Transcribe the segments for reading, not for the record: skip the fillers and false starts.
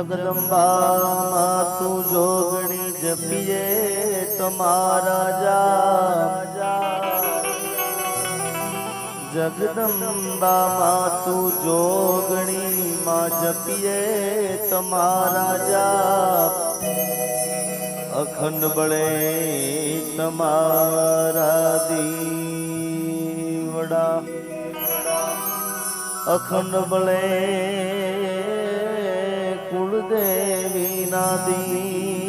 જગદંબા તું જોગણી જપીએ તમારા જા જગદંબા તું જોગણી માં જપીએ તમારા જા અખંડ બળે તમારા દીવડા અખંડ બળે કુળદેવી ના દીવડા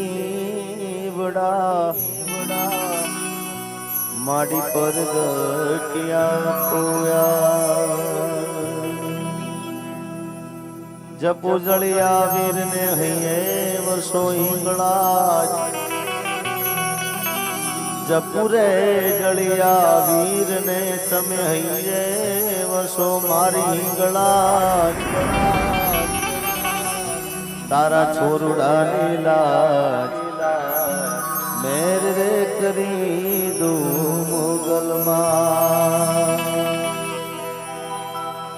માડી પર ગટિયા પોયા જપો જળિયા વીર ને હૈયે વર્ષો હિંગળા જપુરે જળિયા વીર ને તમે હૈયે વર્ષો મારી હિંગળા તારા છોરુડા લીલા મેર રે કરી દઉં મોગલમાં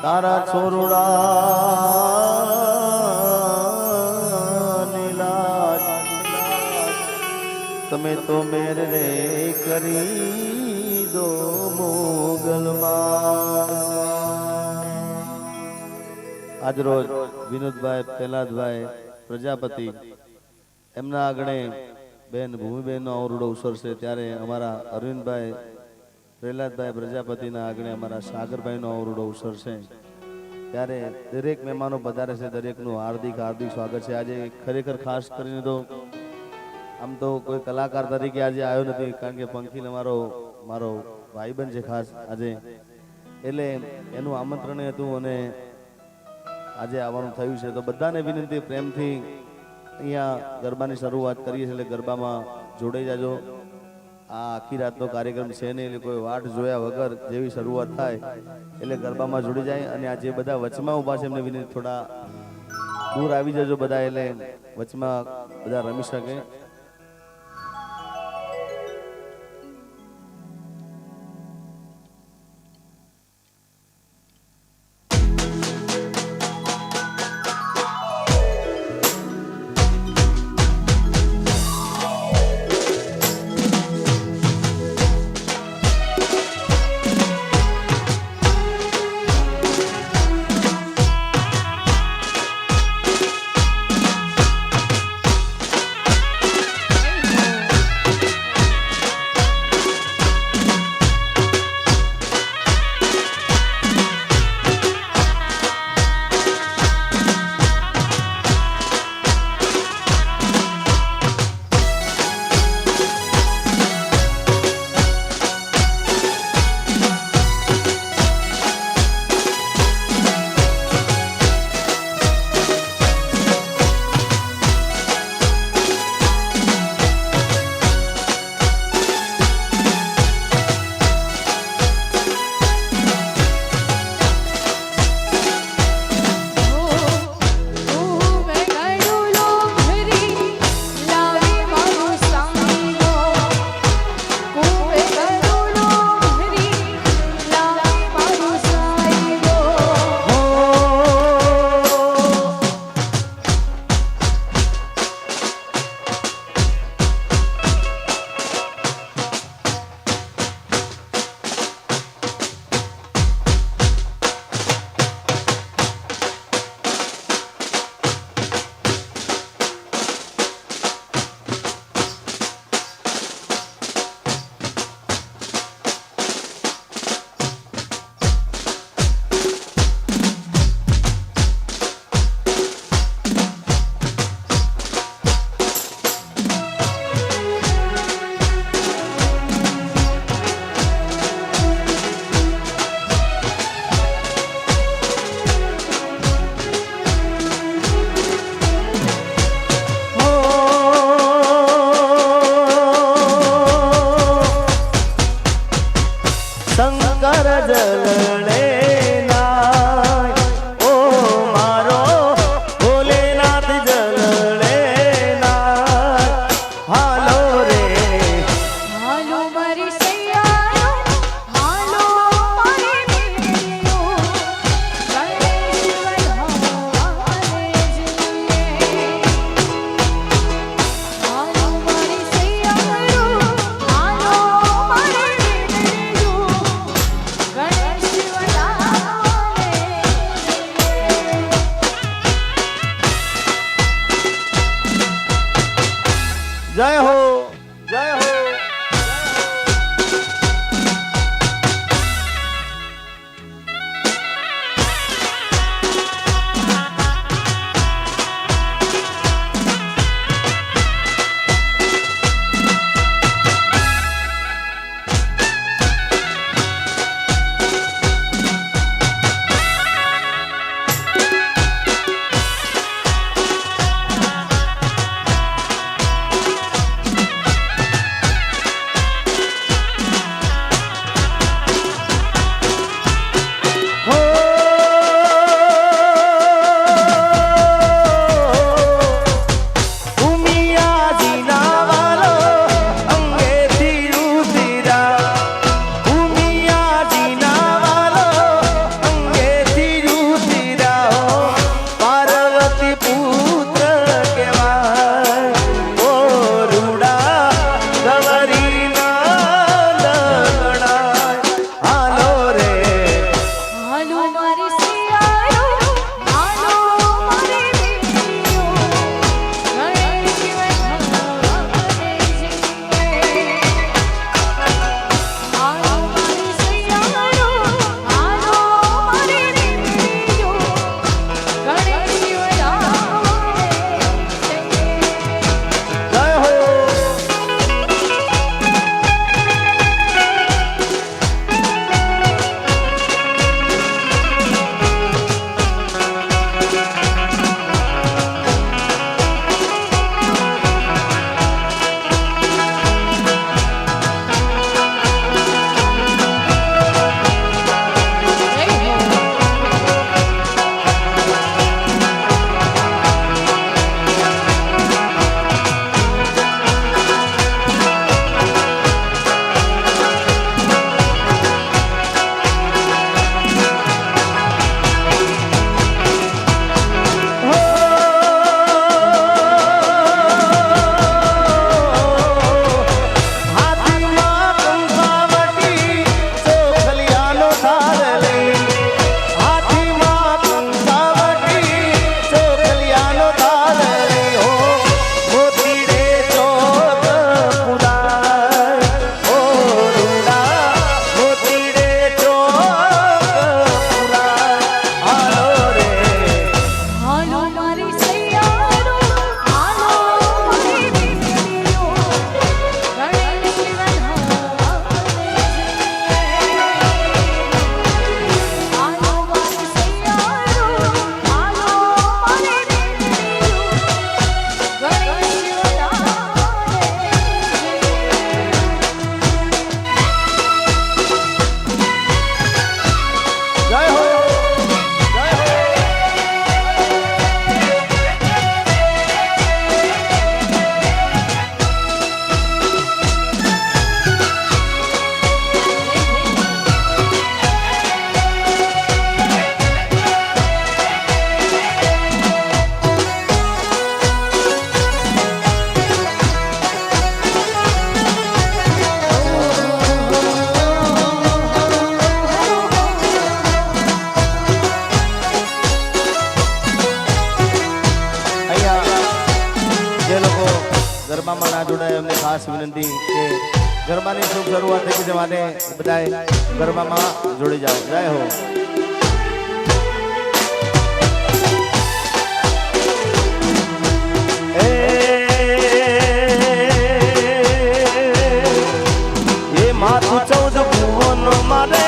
તારા છોરુડા નીલા તમે તો મેર રે કરી દો મોગલમાં આજ રોજ વિનોદભાઈ પ્રહલાદભાઈ પ્રજાપતિ એમના આગળ બેન ભૂમિબેનનો અવરોડો ઉછળશે ત્યારે અમારા અરવિંદભાઈ પ્રહલાદભાઈ પ્રજાપતિના આગળ અમારા સાગરભાઈનો અવરોડો ઉછળશે ત્યારે દરેક મહેમાનો પધારે છે દરેકનું હાર્દિક હાર્દિક સ્વાગત છે આજે ખરેખર ખાસ કરીને તો આમ તો કોઈ કલાકાર તરીકે આજે આવ્યો નથી કારણ કે પંખીલ મારો ભાઈબંધ છે ખાસ આજે એટલે એનું આમંત્રણ હતું અને આજે આવવાનું થયું છે તો બધાને વિનંતી પ્રેમથી અહીંયા ગરબાની શરૂઆત કરીએ છીએ એટલે ગરબામાં જોડાઈ જાજો આ આખી રાતનો કાર્યક્રમ છે નહીં એટલે કોઈ વાટ જોયા વગર જેવી શરૂઆત થાય એટલે ગરબામાં જોડી જાય અને આ જે બધા વચમાં ઊભા છે એમને વિનંતી થોડા દૂર આવી જજો બધા એટલે વચમાં બધા રમી શકે બધા એમને ખાસ વિનંતી કે ગરબાની શુભ શરૂઆત થઈ છે માટે બધા ગરબામાં જોડી જાઓ. જય હો. એ માથું 14 ભુવન મારે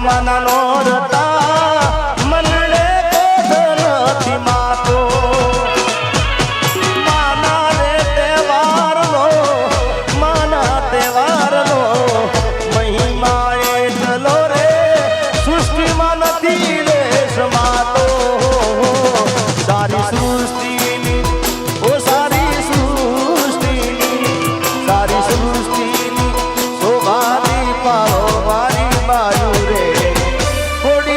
માના નો રતા મનડે કોઢ નથી માતો માના રે તહેવારનો માના તહેવારનો મહિમા એટલો રે સૃષ્ટિમાં નથી રે સમાતો સારી સૃષ્ટિની ઓ સારી સૃષ્ટિની સારી સૃષ્ટિની શોભાની પાવો મારી બાજુ રે થોડી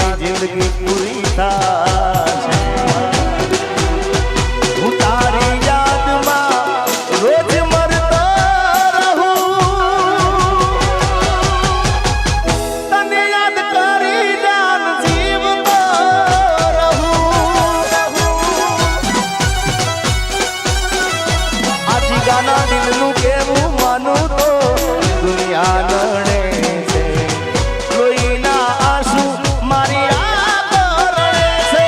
પોતાની જિંદગી પૂરી થાય હું તારી યાદમાં રોજ મરતો રહું તને યાદ કરી જાન જીવતો રહું આજી ગાના દિલનું કેવું માનું તો દુનિયા નડે છે લોહીના આંસુ મારી આંખો રડે છે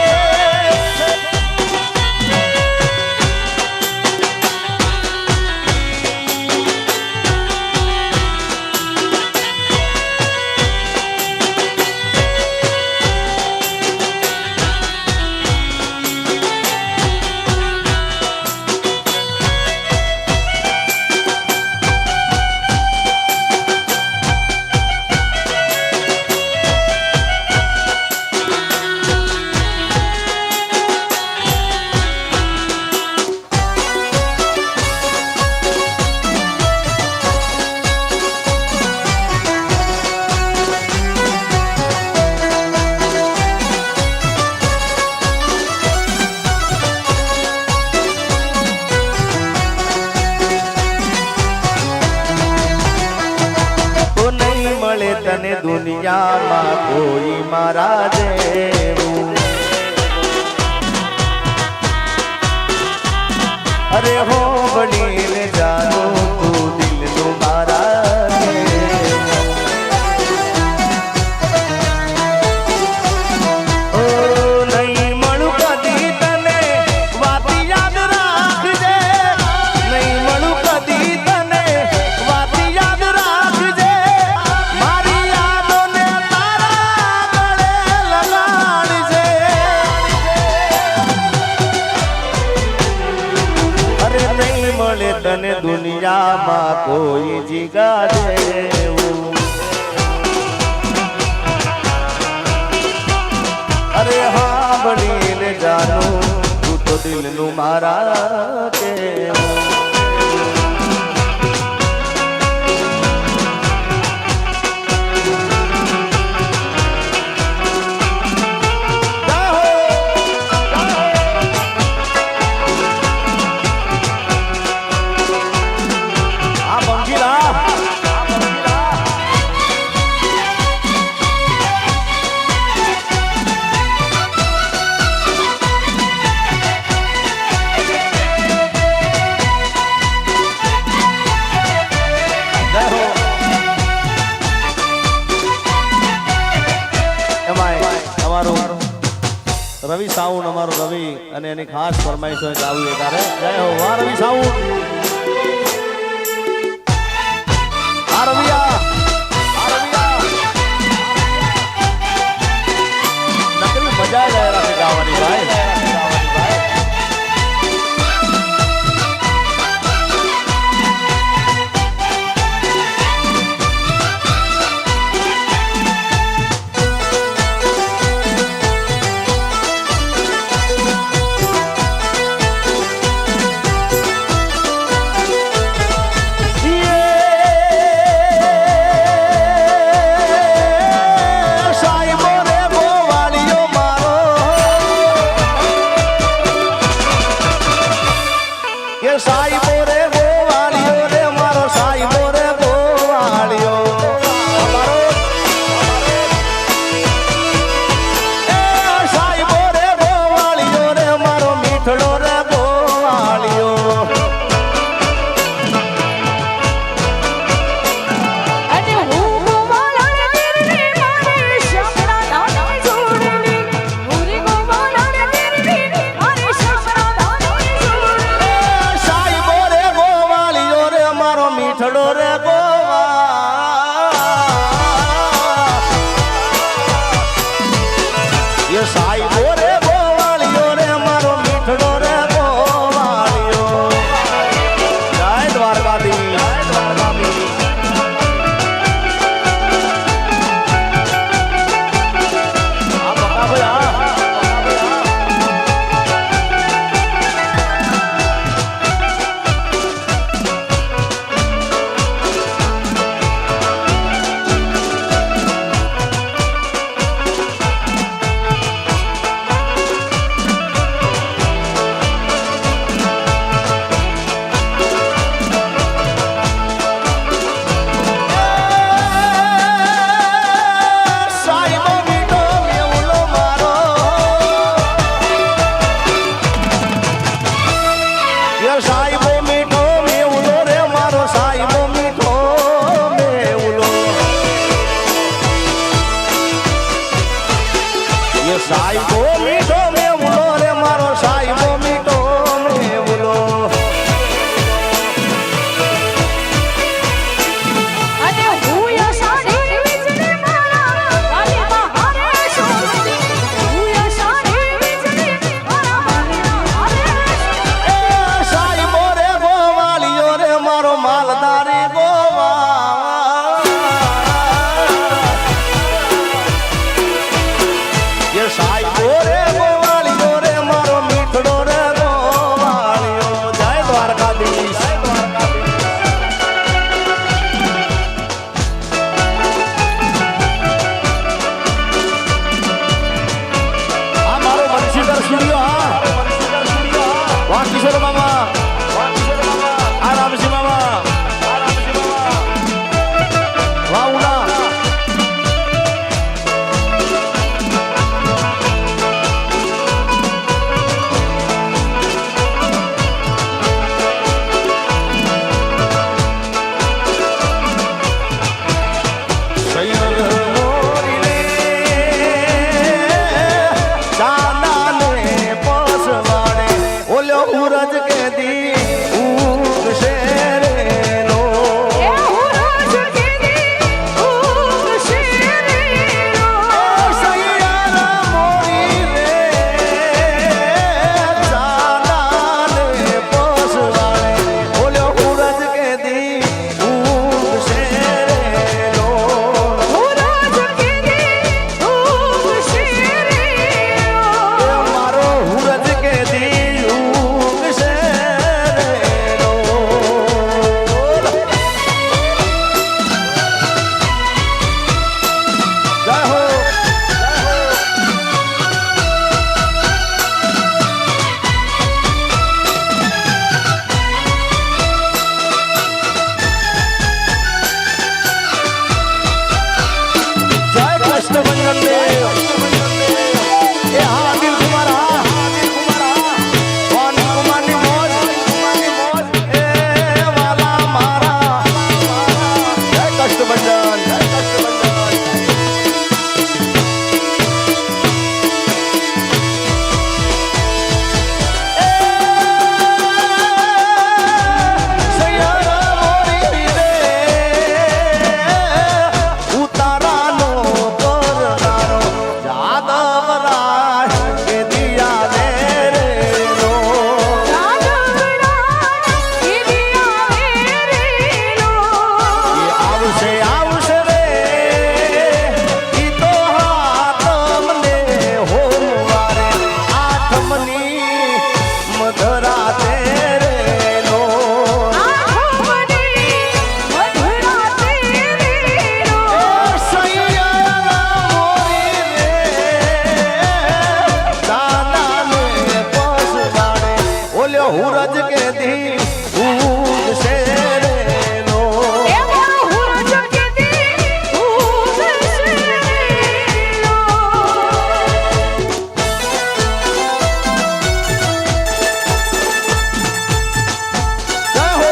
તને દુનિયામાં કોઈ મારા જેવું અરે હો બનીને જાનું તું દિલનું મારા ઓ નહીં મળું કદી તને વાત યાદ રાખજે નહીં મળું કદી તને વાત યાદ રાખજે તને દુનિયામાં કોઈ જીગા જેવું અરે હા બનીને જાનું તું તો દિલનું મારા કેવું રવિ સાઉન્ડ અમારો રવિ અને એની ખાસ ફરમાઈશ હોય આવું એ તારે જય હો વાહ રવિ સાઉન્ડ આ રવિયા નકરી મજા જ રાખે ગાવાની ભાઈ સાહેબો મીઠો મેવલો રે મારો સાહેબો મીઠો મેવલો અને હું યશાની વીજળી મારા વાલી મહારે સોમતી હું યશાની વીજળી મારા વાલી મહારે એ સાહેબો રે ગોવાળીઓ રે મારો માલધારી ગોવા એ સાહેબો રે ગોવાળીઓ રે મારો મીઠડો રે ગોવાળીઓ જય દ્વારકાધીશ જય દ્વારકાધીશ આ મારો બંશીધર સ્ટુડિયો હા વાહ કિશોર મામા આ રામસિંહ મામા વાહ ઉના ઉરજ કે દી ઉગશે રે નો એ હું રોજ કેદી ઉગશે રે નો સૈયારા મોરી રે ચાંદાને પોસવાડે ઓલો ઉરજ કે દી ઉગશે રે નો હું રોજ કેદી ઉગશે રે નો મારો ઉરજ કે દી ઉગશે રે નો જય હો જય કૃષ્ણ ભંજન દેવ એ હા દિલ કુમાર હા વાણી કુમારની મોજ એ વાલા મારા જય કૃષ્ણ ભંજન જય કૃષ્ણ ભંજન સૈયારા મોરી રે ઉતારાનો તોરનારો જાદવરાય કે દિયા રે નો રાધવડા કેદી આવે રે નો એ આવશે રે ઈ તો હાથમને હોમવારે આઠમની મધરાતે રે નો આખોની મધુરા તેરી નો સૈયારા મોરી રે દાદાને પોસવાડે ઓલ્યો હુરજ કે દી ઉગશે રે નો એ મારો હું રોજ કેદી ઉગશે રે નો જય હો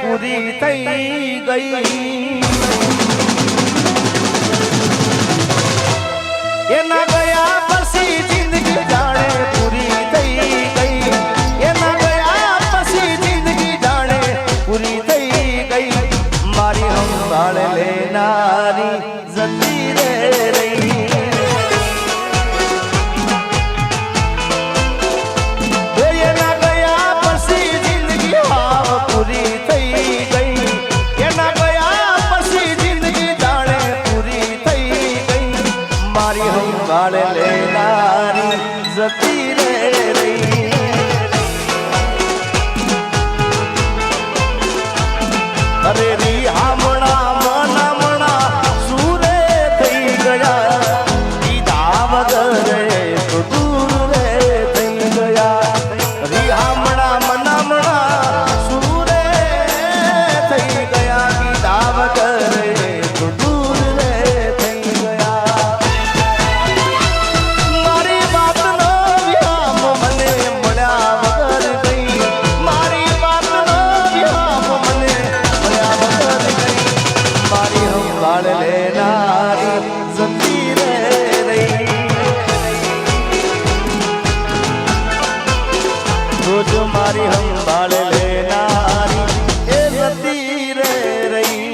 પૂરી થઈ ગઈ એના ગયા પછી જિંદગી જાણે પૂરી થઈ ગઈ એના ગયા સંભાળ લેનારી એ સતી રે રહી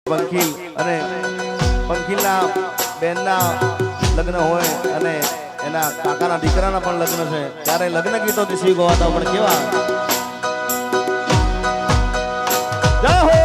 પંખીલ અને પંખીલના બેનના લગ્ન હોય અને એના કાકાના દીકરાના પણ લગ્ન છે ત્યારે લગ્ન ગીતો દિશી ગવાતા પણ કેવા જય હો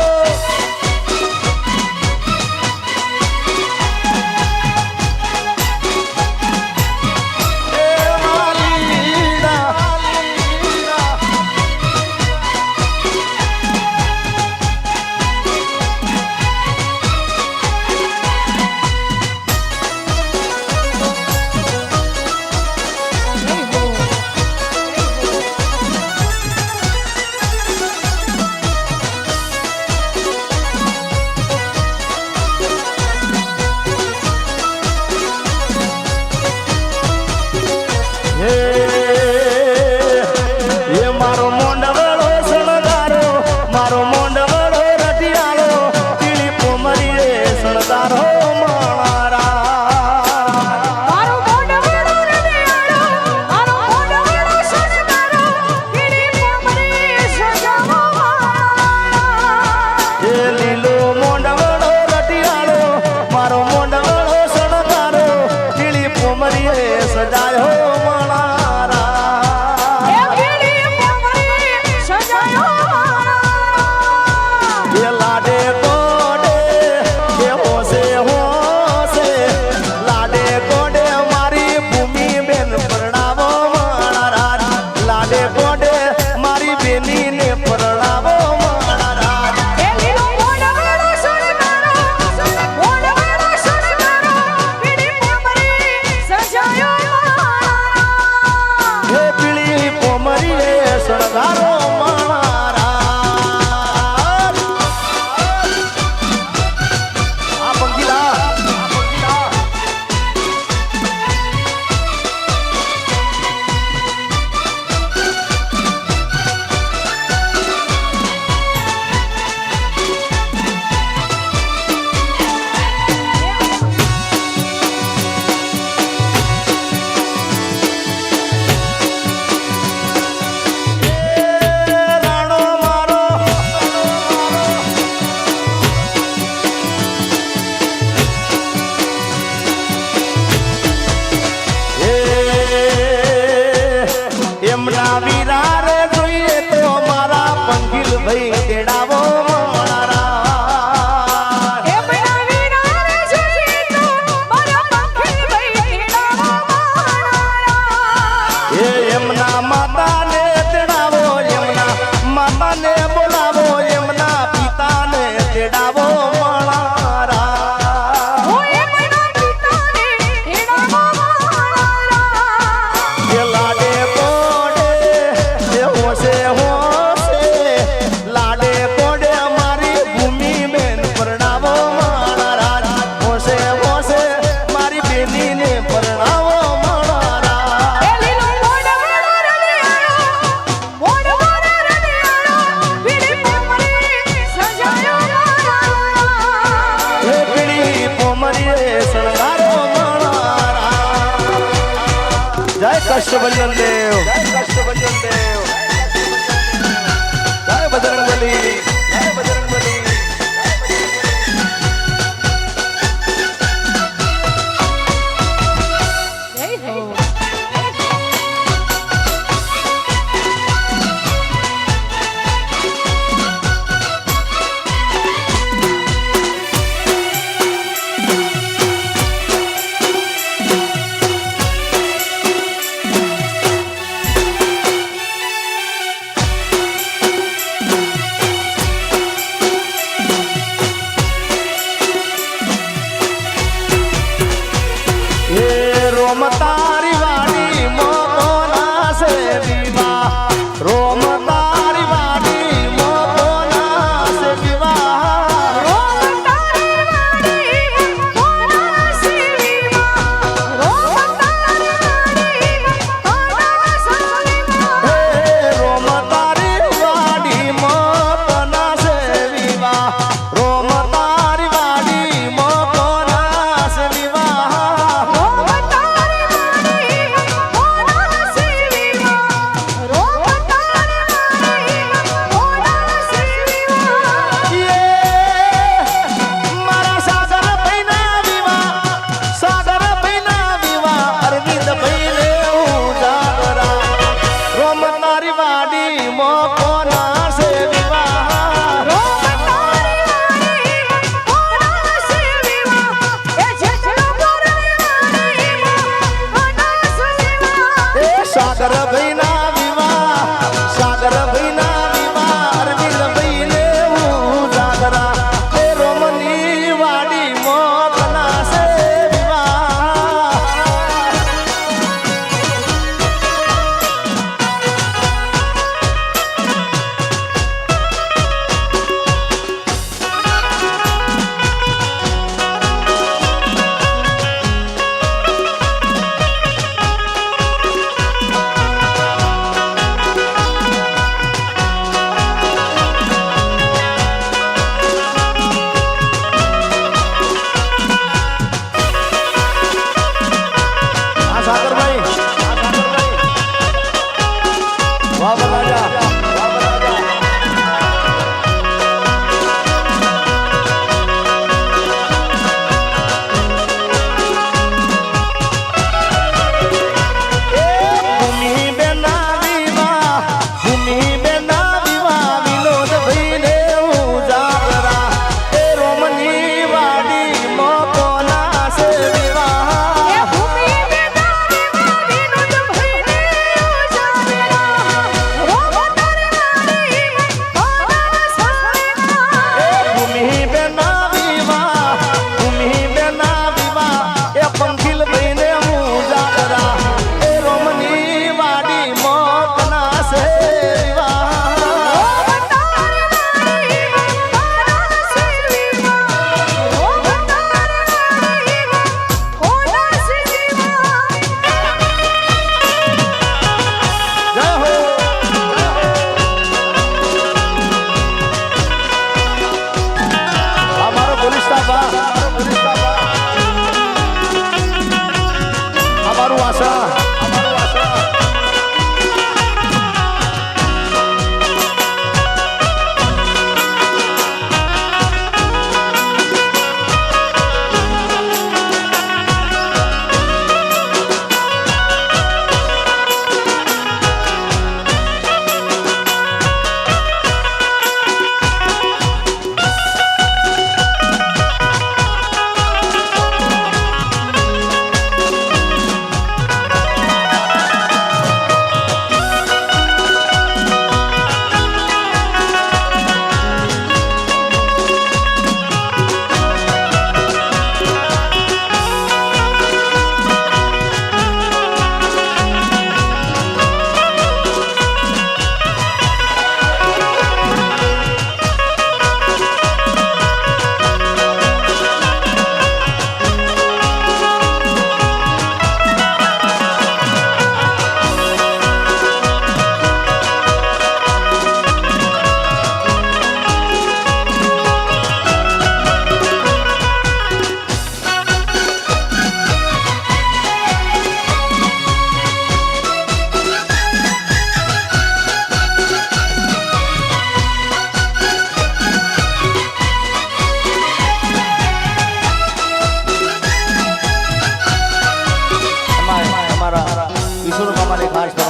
કષ્ટભંજન દેવ જય બજરંગબલી જય હો રોમ તારી વાડી મોના સે વિવાહ રોમ તારી વાડી મોના સે વિવાહ રોમ તારી વાડી મોના સે વિવાહ રોમ તારી વાડી મોના સે વિવાહ હે રોમ તારી વાડી મોના સે વિવાહ રોમ તારી વાડી મોના સે વિવાહ રોમ તારી વાડી મોના સે વિવાહ રોમ તારી વાડી મોના સે વિવાહ મારા સાગર ભાઈના વિવાહ સાગર ભાઈના વિવાહ અરવિંદ ભાઈને ઉજાગરા રોમ તારી વાડી મોકોના સે વિવાહ રોમ તારી વાડી મોના સે વિવાહ એ જેટલો બોરવાડી મોના સે વિવાહ એ સાગર ભાઈના વિવાહ સાગર ભાઈના વિવાહ અરવિંદ ભાઈને ઉજાગરા એ રોમની વાડી મોકના સે વિવાહ આ સાગરભાઈ વાહ રાજા ભૂમિ બેના વિવાહ ભૂમિ બેના વિવાહ વિનોદ ભાઈને ઉજાગરા એ રોમની વાડી મોકોના સે વિવાહ એ ભૂમિ બેના વિવાહ વિનોદ ભાઈને ઉજાગરા રોમ તારી વાડી મોના સે વિવાહ ભૂમિ બેના વિવાહ ભૂમિ બેના વિવાહ એ પંખીલ ભાઈને ઉજાગરા એ રોમની વાડી મોકના સે વિવાહ રોમ તારી વાડી મોના સે વિવાહ રોમ તારી વાડી મોના સે વિવાહ જય હો અમારો પોલીસ સ્ટાફ અમારું આશા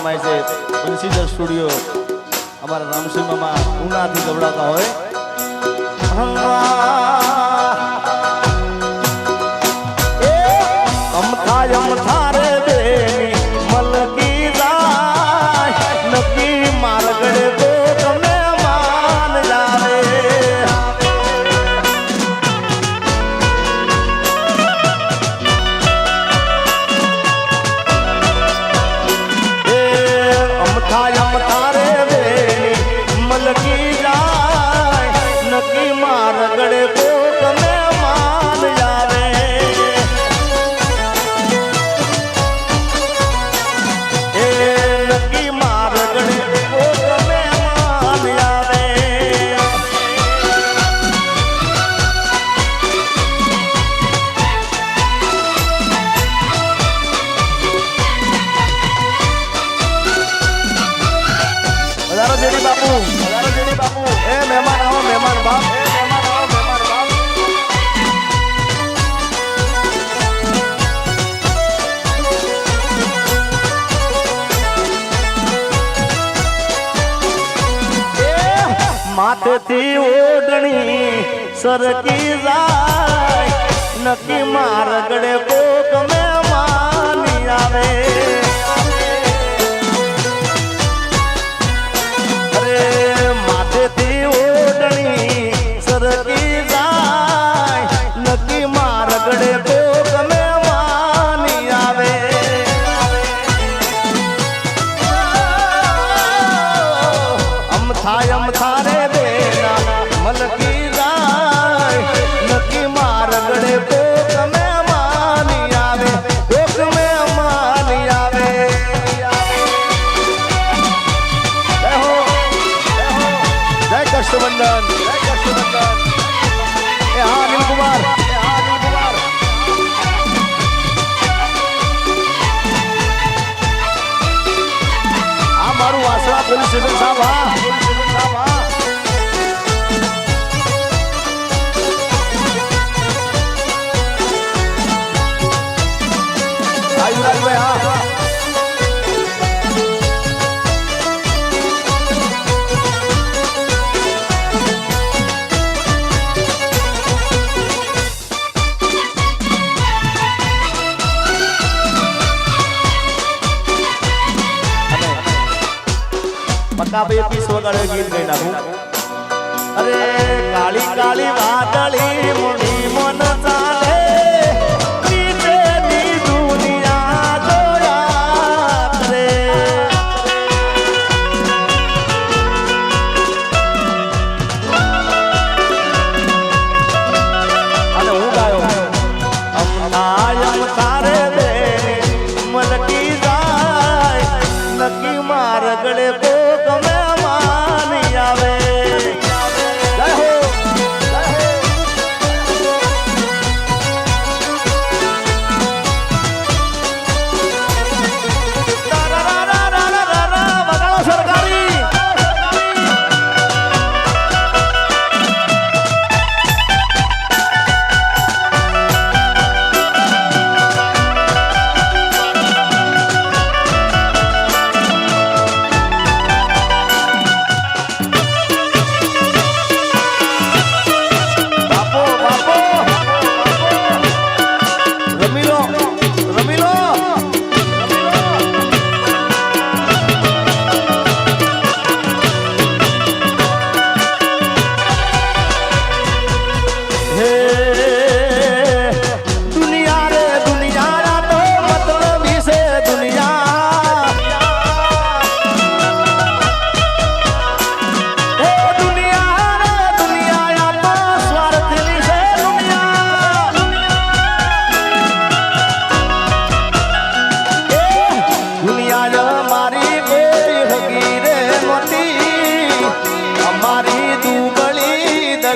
ફરમાય છે બંસીદર સ્ટુડિયો અમારા રામસિંહ મામા ઉનાથી ગવડાવતા હોય અમથા રે બેની મલકી જાય નક્કી માર્ગડે તો તમે માન જાવે અમથા રે બેની મલકી જાય નક્કી માર્ગડે તો તમે માન જાવે બાપુ એ મહેમાન આવો મહેમાન બાપ માથેથી ઓઢણી સરકી જાય નક્કી મારગડે કોક મહેમાની આવે માથેથી ઓઢણી સરકી જાય નક્કી મારગડે કોક મહેમાની આવે અમથા રે બેના મલકી જાય નક્કી મારગડે કોક મહેમાની આવે કોક મહેમાની આવે જય કષ્ટબંધન એ હા અનિલ કુમાર આ મારું વાસણા પોલીસ સ્ટેશન સાહેબ હા યુવરાજભાઈ હા પક્કાભાઈ 30 વગાડે ગીત ગાઈ નાખું અરે કાળી કાળી વાદળી મુની મન ચાલે નીચેની દુનિયા જોયા કરે અને હું ગાયો અમથા રે બે મલકી જાય નક્કી મારગડે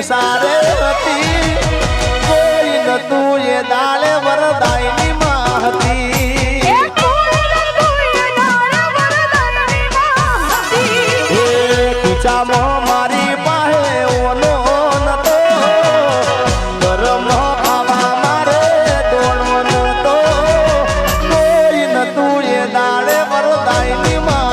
સારે હતી કોઈ નતું એ દાળે વરદાયની માં હતી ખીચામાં મારી પાસે ઓનો નતો ગરમ ખાવા મારે દોડવો નતો કોઈ નતું એ દાળે વરદાયની માં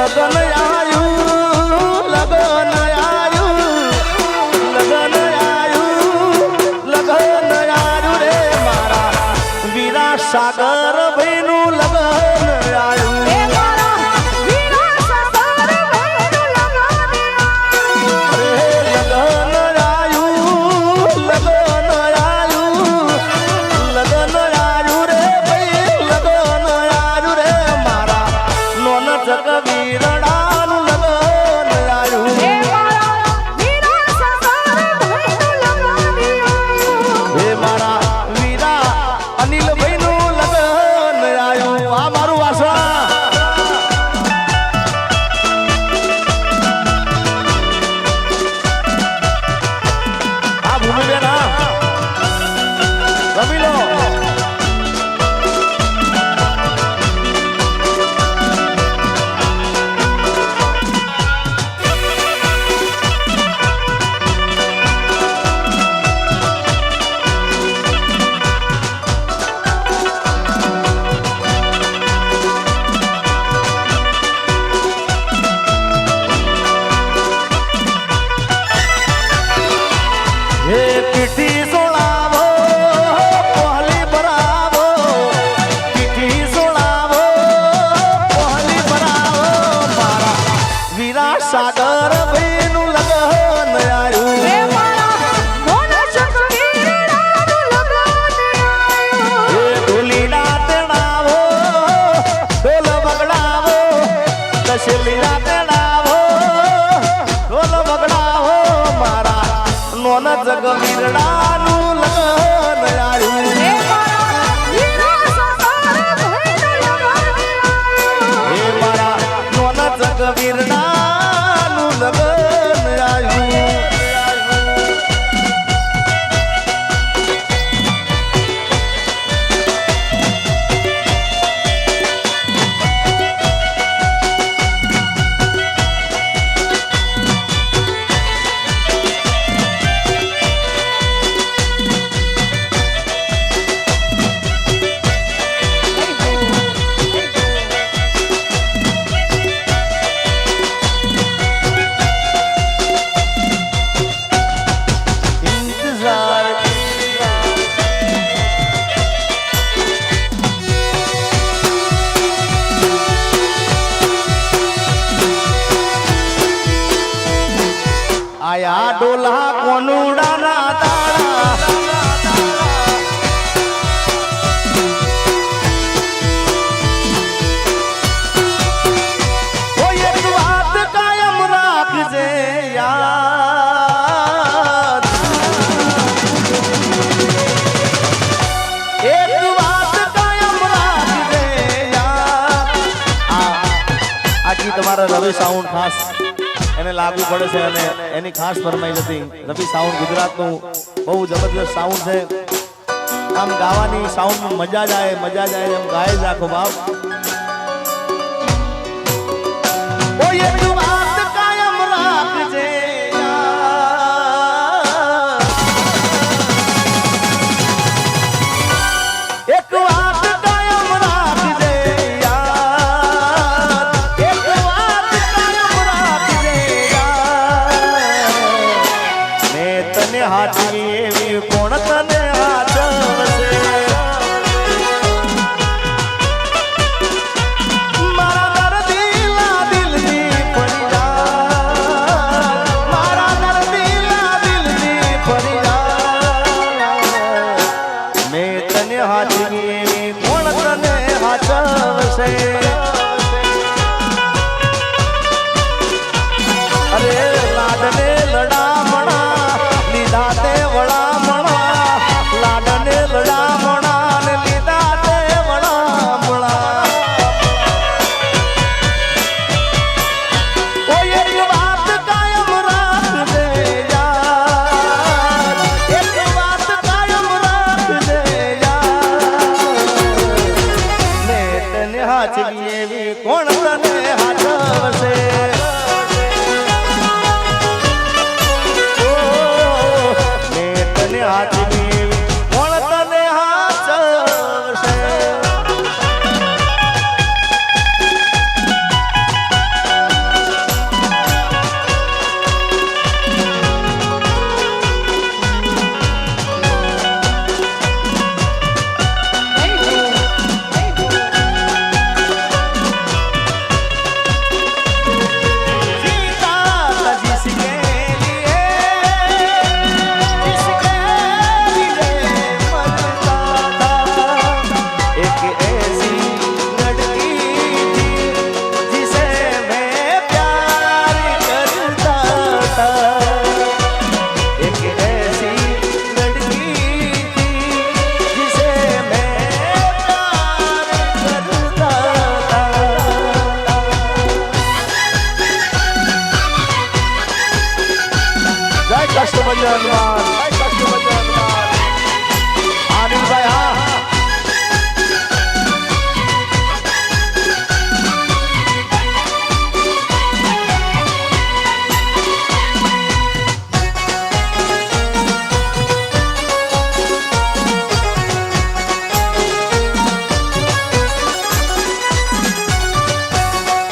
લગન આયું લગન આયું લગન આયું લગન આયું રે મારા વીરા સાગર ભાઈનું લગન આયું એ મારા વીરા સાગર ભાઈનું લગન આયું. રે લગન આયું લગન આયું લગન આયું રે ભાઈ લગન આયું રે મારા નોન જગ વીરડાનું લગન આયું એ મારા વીરા સાગર ભાઈનું લગન આયું. હે મારા વીરા અનિલભાઈનું લગન આયું આ મારું વાસણ આ ભૂમિબેન હા રમી લો હે પીઠી સોળાવો પહોલી ભરાવો પીઠી સોળાવો પહોલી ભરાવો મારા વીરા સાગર ભાઈનું લગન આયું એ મારા મોના જગ વીરડાનું લગન આયું. હે ઢોલીના તેડાવો ઢોલ વગડાવો દશલીના તેડાવો ઢોલ વગડાવો મારા નોન જગ વીરડાનું લગન આયું એ મારા વીરા સાગર ભાઈનું લગન આયું. હે મારા નોન જગ વીરડાનું લગન આયું ઇંતજાર આયા ડોલા કોનુડાના તાળા ઓ એક વાત કાયમ રાખજે યાદ એક વાત કાયમ રાખજે યાદ આ ગીત તમારા રવિ સાઉન્ડ ખાસ એને લાગુ પડે છે અને એની ખાસ ફરમાઈ હતી રવિ સાઉન્ડ ગુજરાતનું બહુ જબરદસ્ત સાઉન્ડ છે આમ ગાવાની સાઉન્ડમાં મજા જ આવે એમ ગાય જ રાખો બાપ ઓ એક વાત કાયમ રાખજે યાદ. એક વાત કાયમ રાખજે યાદ. એક વાત કાયમ રાખજે યાદ. મેં તને હાચવી એવી કોણ તને હાચવશે મારા દર્દીલા દિલની ફરિયાદ મારા દર્દીલા દિલની ફરિયાદ મેં તને હાચવી એવી કોણ તને હાચવશે અરે લાડને લડામણા લીધા તે વડામણા લાડને લડામણા ને લીધા તે વડામણા ઓ એક વાત કાયમ રાખજે યાદ. એક વાત કાયમ રાખજે યાદ. મેં તને હાચવી એવી કોણ તને હાચવશે મેં તને હાચવી એવી કોણ તને હાચવશે ભજનમાં